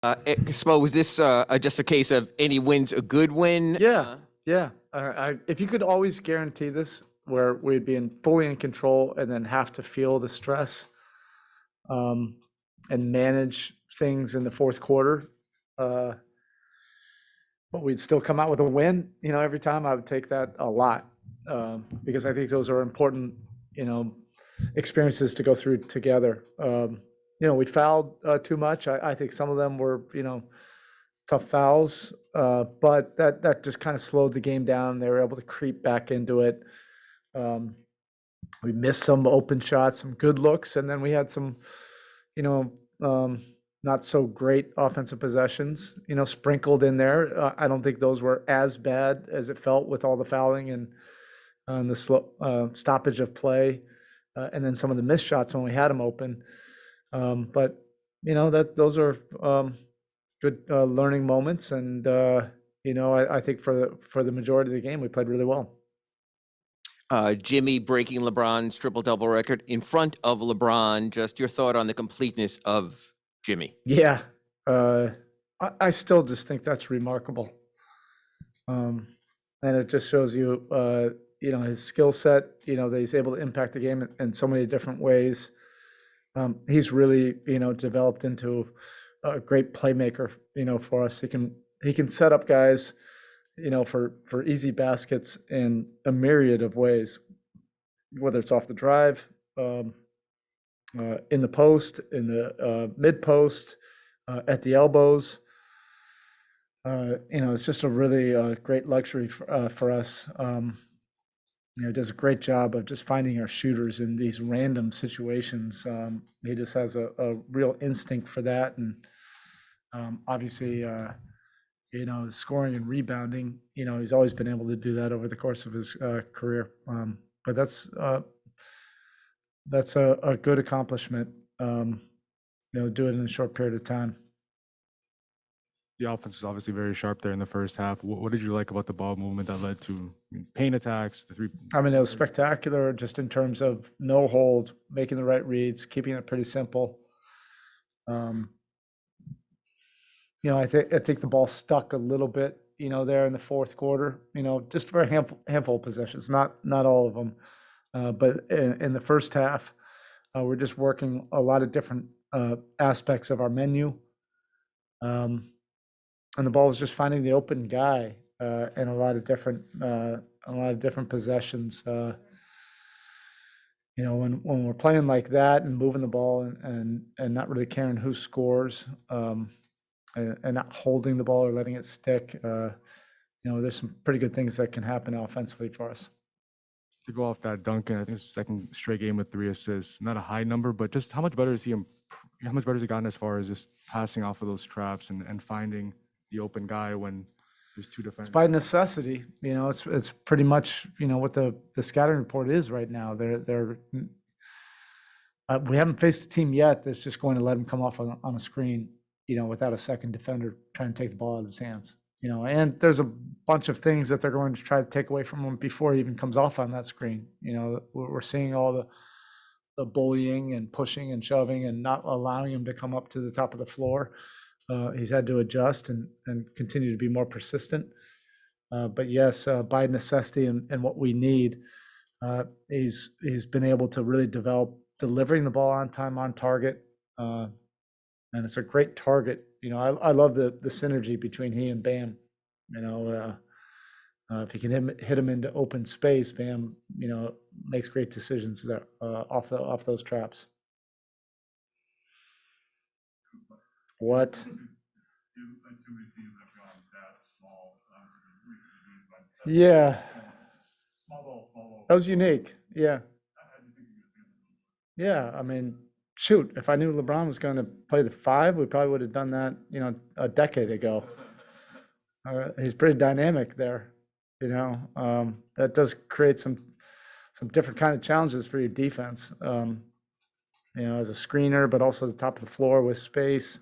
Spo, was this just a case of any win's a good win? Yeah, yeah. If you could always guarantee this, where we'd be fully in control and then have to feel the stress um, and manage things in the fourth quarter, uh, but we'd still come out with a win. Every time I would take that a lot because I think those are important, you know, experiences to go through together. We fouled too much. I think some of them were, tough fouls, but that just kind of slowed the game down. They were able to creep back into it. Um, we missed some open shots, some good looks, and then we had some, you know, um, not so great offensive possessions, sprinkled in there. I don't think those were as bad as it felt with all the fouling and the slow stoppage of play, and then some of the missed shots when we had them open. But that those are good learning moments, and I think for the majority of the game we played really well. Jimmy breaking LeBron's triple-double record in front of LeBron. Just your thought on the completeness of Jimmy. Yeah, I still just think that's remarkable, and it just shows you, his skill set. That he's able to impact the game in so many different ways. He's really, developed into a great playmaker, for us. He can set up guys, for easy baskets in a myriad of ways, whether it's off the drive, in the post, in the mid post, at the elbows. It's just a really great luxury for us. Does a great job of just finding our shooters in these random situations. He just has a real instinct for that, and obviously, scoring and rebounding. He's always been able to do that over the course of his career. But that's a good accomplishment. Do it in a short period of time. The offense was obviously very sharp there in the first half. What did you like about the ball movement that led to paint attacks, the three? I mean, it was spectacular just in terms of no hold, making the right reads, keeping it pretty simple. I think the ball stuck a little bit, there in the fourth quarter, just for a handful of possessions, not all of them. But in the first half, we're just working a lot of different aspects of our menu. And the ball was just finding the open guy in a lot of different possessions. When we're playing like that and moving the ball and not really caring who scores, and not holding the ball or letting it stick, there's some pretty good things that can happen offensively for us. To go off that, Duncan, I think it's the second straight game with 3 assists. Not a high number, but just how much better is he? How much better has he gotten as far as just passing off of those traps and finding the open guy when there's two defenders? It's by necessity. It's pretty much what the scouting report is right now. We haven't faced a team yet that's just going to let him come off on a screen, without a second defender trying to take the ball out of his hands. And there's a bunch of things that they're going to try to take away from him before he even comes off on that screen. We're seeing all the bullying and pushing and shoving and not allowing him to come up to the top of the floor. He's had to adjust and continue to be more persistent. But yes, by necessity and what we need, he's been able to really develop delivering the ball on time, on target. And it's a great target. I love the synergy between he and Bam. If he can hit him into open space, Bam, makes great decisions there off those traps. What? Yeah. That was unique. Yeah. Yeah. I mean, shoot, if I knew LeBron was going to play the 5, we probably would have done that, a decade ago. He's pretty dynamic there. That does create some different kind of challenges for your defense. As a screener, but also the top of the floor with space.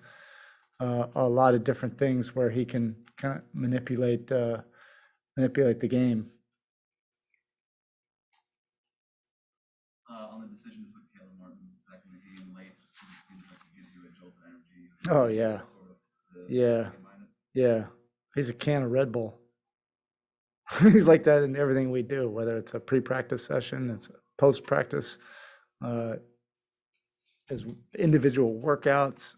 A lot of different things where he can kind of manipulate the game. On the decision to put Caleb Martin back in the game late, just seems like it gives you a jolt of energy. Oh yeah. Sort of Yeah, yeah. He's a can of Red Bull. He's like that in everything we do, whether it's a pre-practice session, it's a post-practice, his individual workouts.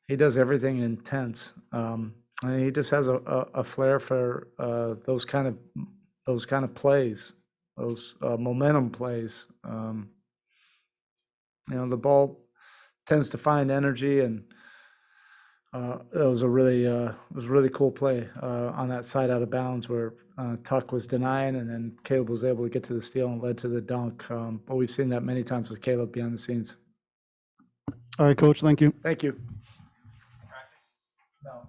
He does everything intense. And he just has a flair for those kind of plays, those momentum plays. The ball tends to find energy, and it was a really cool play on that side out of bounds where Tuck was denying, and then Caleb was able to get to the steal and led to the dunk. But we've seen that many times with Caleb behind the scenes. All right, Coach, thank you. Thank you. No.